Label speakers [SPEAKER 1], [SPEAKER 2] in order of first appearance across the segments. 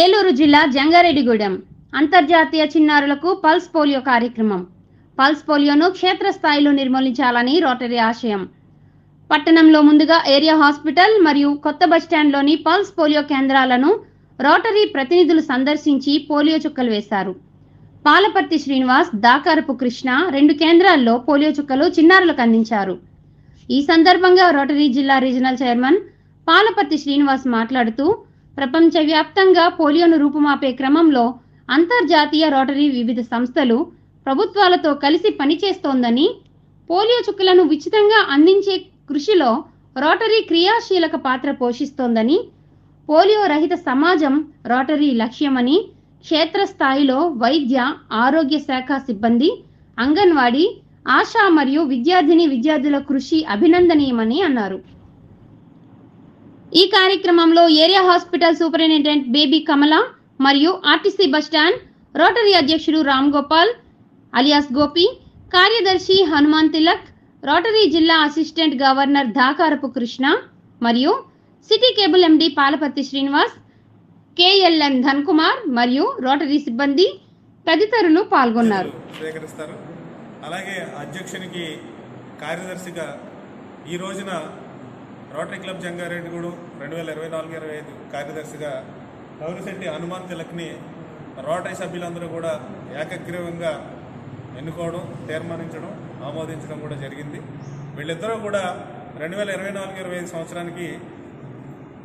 [SPEAKER 1] ఏలూరు జిల్లా జంగారెడ్డిగూడెం అంతర్జాతీయ చిన్నారులకు పల్స్ పోలియో కార్యక్రమం. పల్స్ పోలియోను క్షేత్రస్థాయిలో నిర్మూలించాలని రోటరీ ఆశయం. పట్టణంలో ముందుగా ఏరియా హాస్పిటల్ మరియు కొత్త బస్టాండ్లోని పల్స్ పోలియో కేంద్రాలను రోటరీ ప్రతినిధులు సందర్శించి పోలియో చుక్కలు వేశారు. పాలపర్తి శ్రీనివాస్, దాకారపు కృష్ణ 2 కేంద్రాల్లో పోలియో చుక్కలు చిన్నారులకు అందించారు. ఈ సందర్భంగా రోటరీ జిల్లా రీజనల్ చైర్మన్ పాలపర్తి శ్రీనివాస్ మాట్లాడుతూ, ప్రపంచవ్యాప్తంగా పోలియోను రూపుమాపే క్రమంలో అంతర్జాతీయ రోటరీ వివిధ సంస్థలు, ప్రభుత్వాలతో కలిసి పనిచేస్తోందని, పోలియో చుక్కలను ఉచితంగా అందించే కృషిలో రోటరీ క్రియాశీలక పాత్ర పోషిస్తోందని, పోలియో రహిత సమాజం రోటరీ లక్ష్యమని, క్షేత్రస్థాయిలో వైద్య ఆరోగ్య శాఖ సిబ్బంది, అంగన్వాడీ, ఆశా మరియు విద్యార్థుల కృషి అభినందనీయమని అన్నారు. ఈ కార్యక్రమంలో ఏరియా హాస్పిటల్ సూపరింటెండెంట్ బేబీ కమల మరియు ఆర్టీసీ బస్టాండ్ రోటరీ అధ్యక్షుడు రామ్ గోపాల్ అలియాస్ గోపి, కార్యదర్శి హనుమాన్ తిలక్, రోటరీ జిల్లా అసిస్టెంట్ గవర్నర్ దాకారపు కృష్ణ మరియు సిటీ కేబుల్ ఎండి పాలపర్తి శ్రీనివాస్, కేఎల్ఎన్ ధన్ కుమార్ మరియు రోటరీ సిబ్బంది తదితరులు పాల్గొన్నారు.
[SPEAKER 2] అలాగే అధ్యక్షునికి కార్యదర్శిగా ఈ రోజున రోటరీ క్లబ్ జంగారెడ్డిగూడెం 2024-25 కార్యదర్శిగా కౌరిశెట్టి హనుమాన్ తిలక్ని రోటరీ సభ్యులందరూ కూడా ఏకగ్రీవంగా ఎన్నుకోవడం, తీర్మానించడం, ఆమోదించడం కూడా జరిగింది. వీళ్ళిద్దరూ కూడా 2024-25 సంవత్సరానికి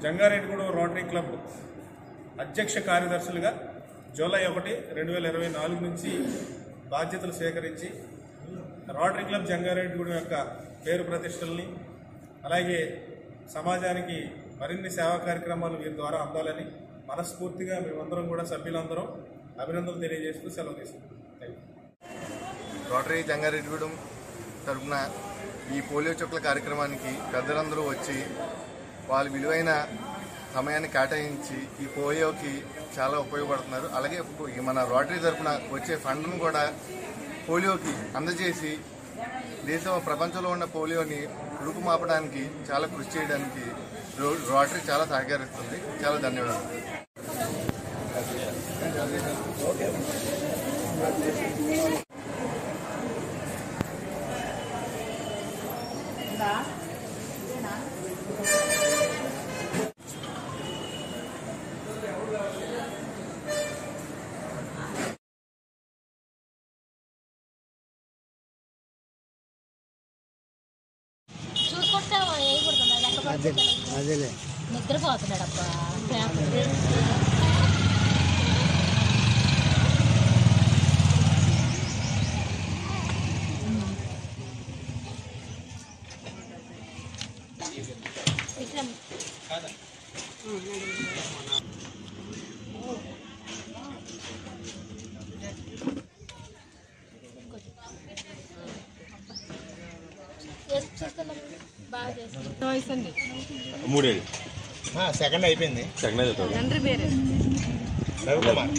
[SPEAKER 2] జంగారెడ్డిగూడెం రోటరీ క్లబ్ అధ్యక్ష కార్యదర్శులుగా జూలై 1, 2024 నుంచి బాధ్యతలు స్వీకరించి రోటరీ క్లబ్ జంగారెడ్డిగూడెం యొక్క పేరు ప్రతిష్టల్ని, అలాగే సమాజానికి మరిన్ని సేవా కార్యక్రమాలు వీరి ద్వారా అందాలని మనస్ఫూర్తిగా మేమందరం కూడా సభ్యులందరం అభినందనలు తెలియజేస్తూ సెలవు తీసుకుంటాం.
[SPEAKER 3] రోటరీ జంగారెడ్డిగూడెం తరఫున ఈ పోలియో చుక్కల కార్యక్రమానికి పెద్దలందరూ వచ్చి వాళ్ళ విలువైన సమయాన్ని కేటాయించి ఈ పోలియోకి చాలా ఉపయోగపడుతున్నారు. అలాగే మన రోటరీ తరఫున వచ్చే ఫండ్ను కూడా పోలియోకి అందజేసి ప్రపంచంలో ఉన్న పోలియోని రూపుమాపడానికి చాలా కృషి చేయడానికి రోటరీ చాలా సహకరిస్తుంది. చాలా ధన్యవాదాలు.
[SPEAKER 4] నిద్రపోతున్నాడప్ప.
[SPEAKER 5] మూడేళ్ళు
[SPEAKER 6] సెకండ్ అయిపోయింది.
[SPEAKER 5] సెకండ్
[SPEAKER 4] తండ్రి పేరు
[SPEAKER 6] రవికుమార్.